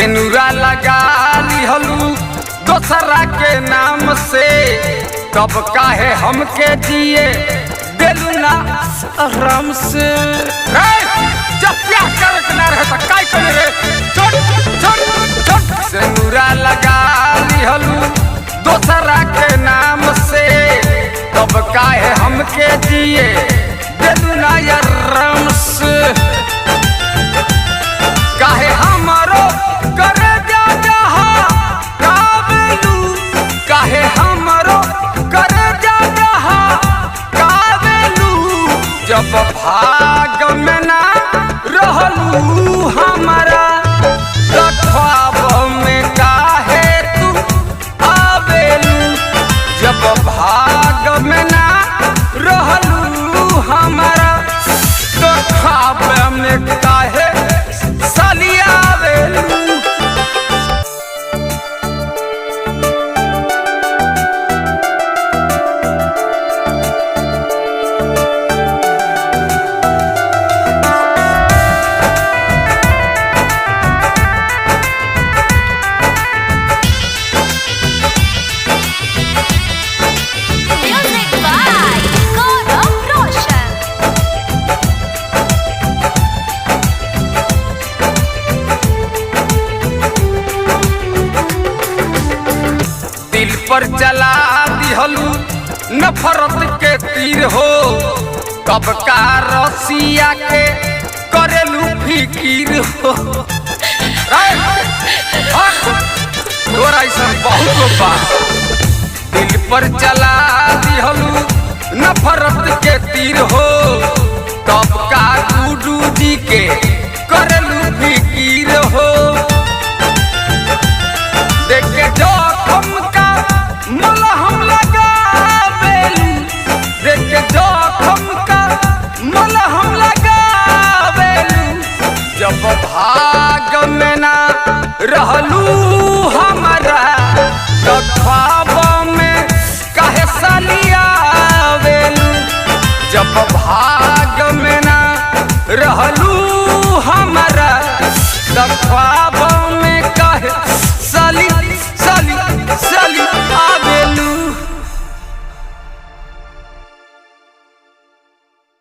सेनुरा लगा लिहलू दोसरा के नाम से, तब काहे हमके जिए देलू ना आराम से। जब प्यार करक ना रहे तो काय करे रे, छोड़ छोड़ छोड़। सेनुरा लगा लिहलू दोसरा के नाम से, तब काहे हमके जिए देलू ना आराम से। काहे हमारो करे जा जहा कावेलू, काहे हमारो करे जा जहा कावेलू। जब भाग में ना रहलू हमारा तो ख्वाब में काहे तू आवेलू। जब भाग में ना रहलू हमारा तो ख्वाब में काहे सालिया आवेलू। Music by Gaurav Roshan. दिल पर चला दिहलू नफरत के तीर हो, कब का रसिया के करेलू फिकीर हो। तोरा ऐसा बहुत बा। दिल पर चला दिहलू नफरत के तीर हो, कब का गुडू जी के करेलू फिकीर हो। देख के जोखम का मलहम लगावेलू, देख के जोखम का मलहम लगावेलू। जब भाग में ना रहलू हमारा तो ख्वाब में काहे सालिया आवेलू। जब भाग में ना रहलू हमारा तो ख्वाब